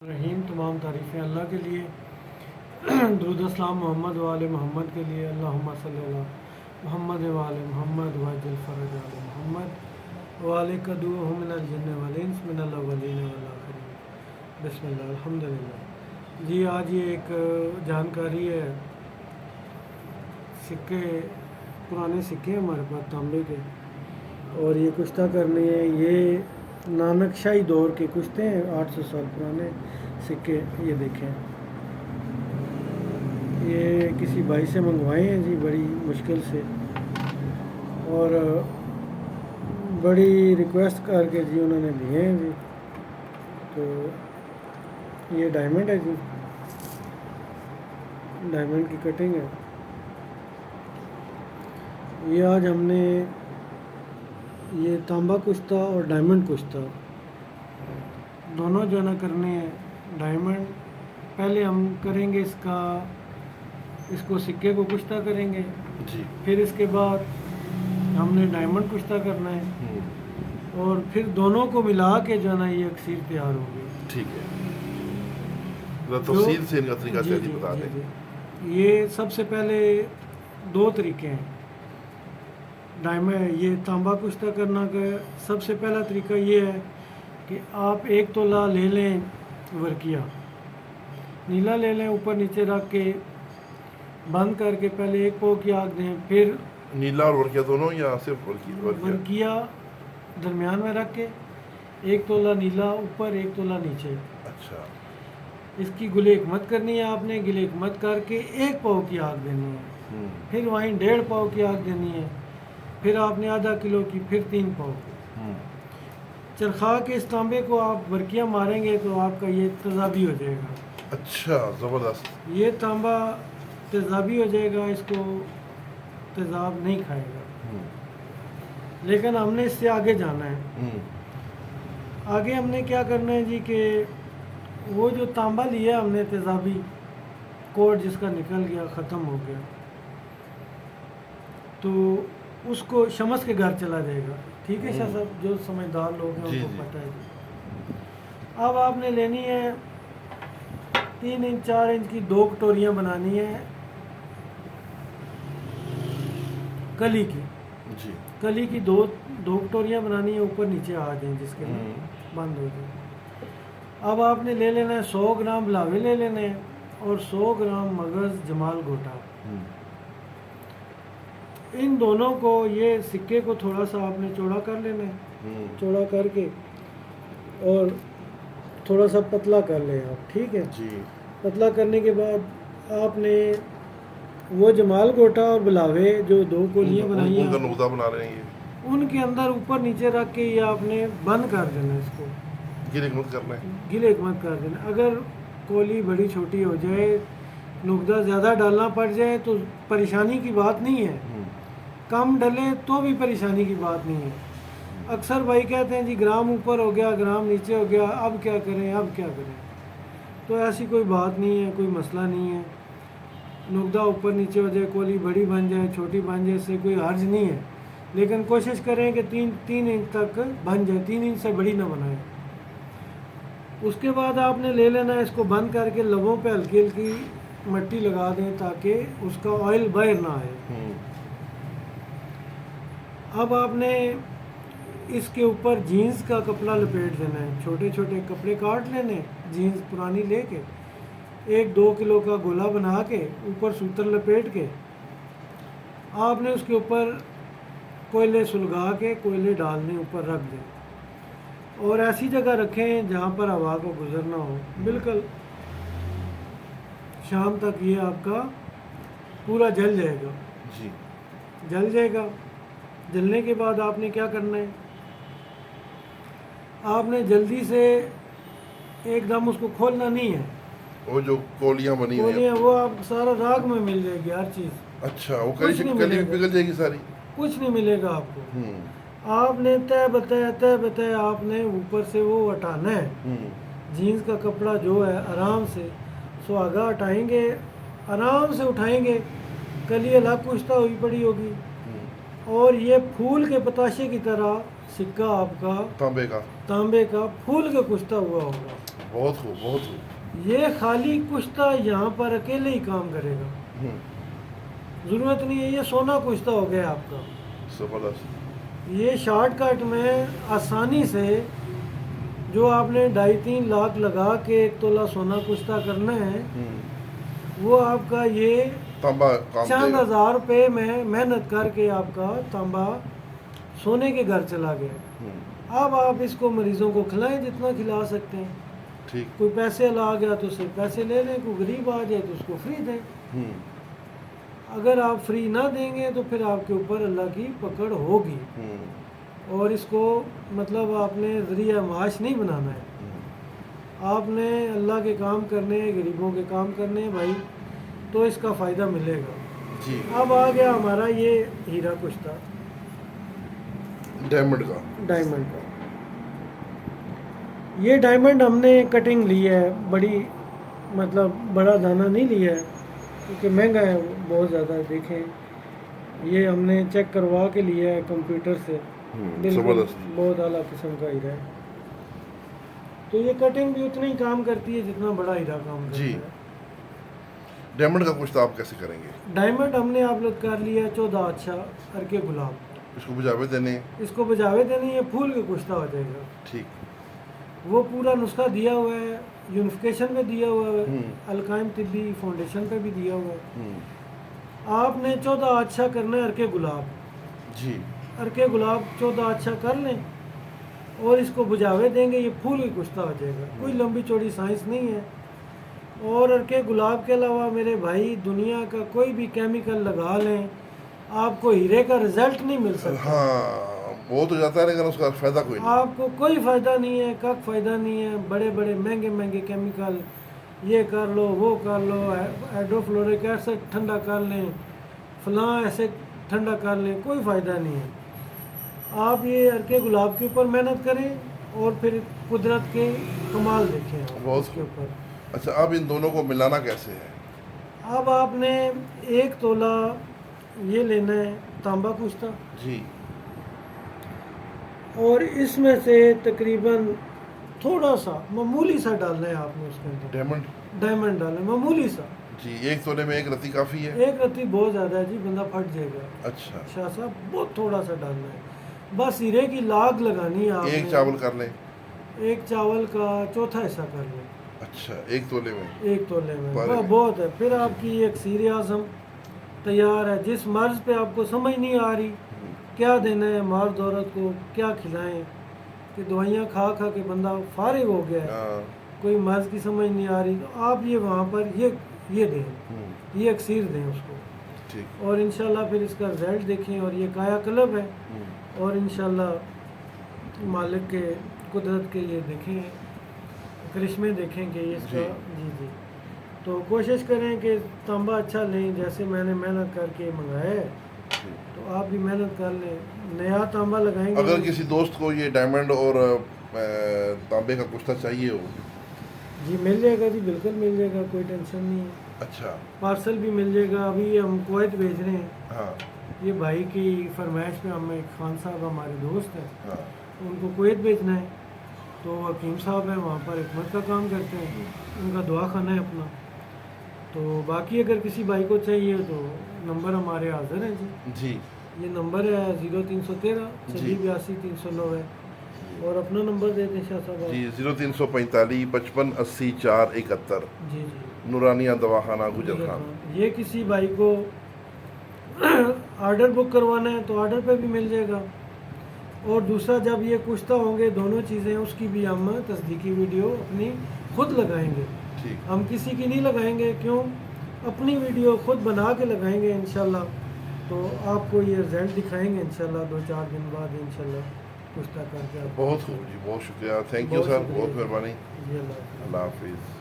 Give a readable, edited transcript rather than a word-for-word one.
रहीम। तमाम तारीफ़ें अल्लाह के लिए, दुरूद अस्सलाम मोहम्मद वाले मोहम्मद के लिए। अल्लाहुम्मा सल्ली अला मोहम्मद वाले मोहम्मद वअज्जिल फ़रज आले मोहम्मद वाले कदूहुम मिनल जिन्न वल इंस मिनल अव्वलीन वल आखिरीन। बिस्मिल्लाह अल्हम्दुलिल्लाह। जी आज ये एक जानकारी है, सिक्के, पुराने सिक्के हैं हमारे पास तांबे के, और ये कुश्ता करनी है। ये नानकशाही दौर के कुश्ते हैं, 800 साल पुराने सिक्के। ये देखें, ये किसी भाई से मंगवाए हैं जी, बड़ी मुश्किल से, और बड़ी रिक्वेस्ट करके जी उन्होंने दिए हैं जी। तो ये डायमंड है जी, डायमंड की कटिंग है। ये आज हमने ये तांबा कुश्ता और डायमंड कुश्ता दोनों जो है ना करने हैं। डायमंड पहले हम करेंगे इसको सिक्के को कुश्ता करेंगे जी। फिर इसके बाद हमने डायमंड कुश्ता करना है, और फिर दोनों को मिला के जो है ना ये अक्सीर तैयार होगी। ठीक है, तफसील से इनका तरीका जी, जी, बता जी, दें। जी। ये सबसे पहले दो तरीके हैं डायमंड, ये तांबा कुश्ता करना का सबसे पहला तरीका ये है कि आप 1 तोला ले लें वर्किया, नीला ले लें, ऊपर नीचे रख के बंद करके पहले एक पाव की आग दें, फिर नीला और वर्किया दोनों या सिर्फ वर्किया दरमियान में रख के 1 तोला नीला ऊपर 1 तोला नीचे। अच्छा। इसकी गुलेक मत करनी है आपने, गिलेक मत करके 1 पाव की आग देनी है, फिर वहीं 1.5 पाव की आग देनी है, फिर आपने आधा किलो की, फिर 3 पाव की। चरखा के इस तांबे को आप वर्किया मारेंगे तो आपका ये तेजाबी हो जाएगा। अच्छा, ज़बरदस्त। ये तांबा तेजाबी हो जाएगा, इसको तेजाब नहीं खाएगा। लेकिन हमने इससे आगे जाना है। आगे हमने क्या करना है जी कि वो जो तांबा लिया हमने तेजाबी, कोड जिसका निकल गया, ख़त्म हो गया, तो उसको शमस के घर चला जाएगा। ठीक है शाह साहब, जो समझदार लोग हैं उनको पता है जी। अब आपने लेनी है 3 इंच 4 इंच की 2 कटोरियाँ बनानी है कली की। जी। कली की दो कटोरियाँ बनानी है, ऊपर नीचे आ जाए जिसके बंद हो जाए। अब आपने ले लेना है 100 ग्राम बिलावे ले लेने हैं, और 100 ग्राम मगज़ जमाल गोटा। इन दोनों को, ये सिक्के को थोड़ा सा आपने चौड़ा कर लेना है, चौड़ा करके और थोड़ा सा पतला कर लें आप। ठीक है जी। पतला करने के बाद आपने वो जमाल गोटा और बिलावे जो 2 कोलियाँ बनाई हैं, उनका नुकता बना रहे हैं ये, उनके अंदर ऊपर नीचे रख के ये आपने बंद कर देना है। इसको गिलेक मत करना है। गिलेक मत कर देना। अगर कोली बड़ी छोटी हो जाए, नुकता ज़्यादा डालना पड़ जाए तो परेशानी की बात नहीं है, कम डले तो भी परेशानी की बात नहीं है। अक्सर भाई कहते हैं जी ग्राम ऊपर हो गया, ग्राम नीचे हो गया, अब क्या करें, अब क्या करें। तो ऐसी कोई बात नहीं है, कोई मसला नहीं है। नुकता ऊपर नीचे हो जाए, कोली बड़ी बन जाए, छोटी बन जाए, इससे कोई हर्ज नहीं है, लेकिन कोशिश करें कि 3 इंच तक बन जाए, 3 इंच से बड़ी ना बनाए। उसके बाद आपने ले लेना है, इसको बंद करके लबों पे हल्की हल्की मिट्टी लगा दें ताकि उसका ऑयल बाहर ना आए। अब आपने इसके ऊपर जीन्स का कपड़ा लपेट देना है, छोटे छोटे कपड़े काट लेने, जीन्स पुरानी लेके 1-2 किलो का गोला बना के ऊपर सूतर लपेट के आपने उसके ऊपर कोयले सुलगा के कोयले डालने ऊपर रख दें, और ऐसी जगह रखें जहाँ पर हवा को गुजरना हो। बिल्कुल शाम तक ये आपका पूरा जल जाएगा। जी। जल जाएगा। जलने के बाद आपने क्या करना है, आपने जल्दी से एकदम उसको खोलना नहीं है। वो जो कोलियां बनी हुई हैं, वो आप सारा राग में मिल जाएगी हर चीज़। अच्छा, वो कली पिघल जाएगी सारी, कुछ नहीं मिलेगा आपको। आपने तय बताए आपने ऊपर से वो हटाना है। जीन्स का कपड़ा जो है आराम से सुहागा हटाएंगे, आराम से उठाएंगे, कली अलग कुश्ता हुई पड़ी होगी, और ये फूल के पताशे की तरह सिक्का आपका तांबे का फूल के कुश्ता हुआ होगा। बहुत खूब, बहुत खूब। ये खाली कुश्ता यहाँ पर अकेले ही काम करेगा, ज़रूरत नहीं है ये सोना कुश्ता हो गया आपका। ज़बरदस्त। ये शॉर्टकट में आसानी से जो आपने 2.5-3 लाख लगा के 1 तोला सोना कुश्ता करना है, वो आपका ये तांबा काम चंद देगा। 1000 रुपये में मेहनत करके आपका तांबा सोने के घर चला गया। अब आप इसको मरीजों को खिलाएं जितना खिला सकते हैं। ठीक। कोई पैसे वाला आ गया तो उससे पैसे ले लें, कोई गरीब आ जाए तो उसको फ्री दें। अगर आप फ्री ना देंगे तो फिर आपके ऊपर अल्लाह की पकड़ होगी, और इसको मतलब आपने ज़रिया माश नहीं बनाना है। आपने अल्लाह के काम करने हैं, गरीबों के काम करने हैं भाई, तो इसका फ़ायदा मिलेगा जी। अब आ गया हमारा ये हीरा कुश्ता डायमंड का। डायमंड का। ये डायमंड हमने कटिंग ली है, बड़ी मतलब बड़ा दाना नहीं लिया है क्योंकि महंगा है बहुत ज़्यादा। देखें ये हमने चेक करवा के लिया है कंप्यूटर से, बिल्कुल ज़बरदस्त। बहुत आला किस्म का हीरा है। तो ये कटिंग भी उतनी ही काम करती है जितना बड़ा हीरा काम करता जी। है। डायमंड का कुश्ता आप कैसे करेंगे? डायमंड हमने आप लोग कर लिया 14 अच्छा अरके गुलाब, इसको बुझावे देने। इसको बजावे देनी है, फूल के कुश्ता हो जाएगा। ठीक। वो पूरा नुस्खा दिया हुआ है, यूनिफिकेशन पे दिया हुआ है, अलकायम तिब्बी फाउंडेशन पे भी दिया हुआ है। आपने 14 अच्छा करना है अरके गुलाब जी। अरके गुलाब 14 अच्छा कर लें और इसको बुझावे देंगे, ये फूल की कुश्ता हो जाएगा। कोई लंबी चौड़ी साइंस नहीं है। और अरके गुलाब के अलावा मेरे भाई दुनिया का कोई भी केमिकल लगा लें, आपको हीरे का रिजल्ट नहीं मिल सकता। हाँ, वो तो जाता है लेकिन उसका फायदा कोई नहीं। आपको कोई फ़ायदा नहीं है, कब फ़ायदा नहीं है। बड़े बड़े महंगे महंगे केमिकल, ये कर लो वो कर लो, हाइड्रोफ्लोरिक एसिड ठंडा कर लें, फलां ऐसे ठंडा कर लें, कोई फ़ायदा नहीं है। आप ये अरके गुलाब के ऊपर मेहनत करें और फिर कुदरत के कमाल देखें आप बहुत उसके ऊपर। अच्छा, अब इन दोनों को मिलाना कैसे है? अब आपने 1 तोला ये लेना है तांबा कुश्ता, जी। और इसमें से तकरीबन थोड़ा सा मामूली सा डालना है आपने उसके अंदर। डायमंड डालना है मामूली सा जी। 1 तोले में 1 रत्ती काफ़ी है? 1 रत्ती बहुत ज़्यादा है जी, बंदा फट जाएगा। अच्छा। शाह साहब बहुत थोड़ा सा डालना है, बस हीरे की लाग लगानी है आपने। 1 चावल कर लें? 1 चावल का चौथा हिस्सा कर लें। अच्छा, 1 तोले में? 1 तोले में बारह। बहुत है। फिर आपकी एक सीर आज़म तैयार है। जिस मर्ज़ पे आपको समझ नहीं आ रही क्या देना है मर्द औरत को, क्या खिलाएं, कि दवाइयाँ खा खा के बंदा फारिग हो गया है, हाँ। कोई मर्ज़ की समझ नहीं आ रही, तो आप ये वहाँ पर ये दें, ये अक्सीर दें उसको। ठीक। और इंशाल्लाह फिर इसका रिजल्ट देखें। और ये काया कलब है, और इंशाल्लाह मालिक के कुदरत के ये देखें करिश्मे देखें कि इसका जी जी। तो कोशिश करें कि तांबा अच्छा लें, जैसे मैंने मेहनत करके मंगाया है, तो आप भी मेहनत कर लें। नया तांबा लगाएंगे। अगर किसी दोस्त को ये डायमंड और तांबे का कुश्ता चाहिए हो? जी मिल जाएगा जी, बिल्कुल मिल जाएगा, कोई टेंशन नहीं है। अच्छा। पार्सल भी मिल जाएगा। अभी हम कुवैत भेज रहे हैं। हाँ। ये भाई की फरमाइश पे हमें खान साहब हमारे दोस्त हैं, हाँ। उनको कुवैत भेजना है। तो हकीम साहब हैं वहाँ पर हिकमत का काम करते हैं, उनका दुआ खाना है अपना। तो बाकी अगर किसी भाई को चाहिए तो नंबर हमारे हाजिर हैं जी। जी। ये नंबर है 0313 86 309 है। और अपना नंबर दे दें शाह साहब। जी 0345 55 80 471। जी जी। नूरानिया दवाखाना गुजर खान। ये किसी भाई को ऑर्डर बुक करवाना है तो ऑर्डर पे भी मिल जाएगा। और दूसरा जब ये कुश्ता होंगे दोनों चीज़ें, उसकी भी हम तस्दीकी वीडियो अपनी खुद लगाएंगे। ठीक। हम किसी की नहीं लगाएंगे, क्यों? अपनी वीडियो खुद बना के लगाएंगे इंशाल्लाह। तो आपको ये रिजल्ट दिखाएंगे इंशाल्लाह 2-4 दिन बाद इंशाल्लाह कुश्ता करके। बहुत खूब जी, बहुत शुक्रिया। थैंक यू सर, बहुत मेहरबानी। जी अल्लाह हाफ़िज़। अल्लाह हाफिज़।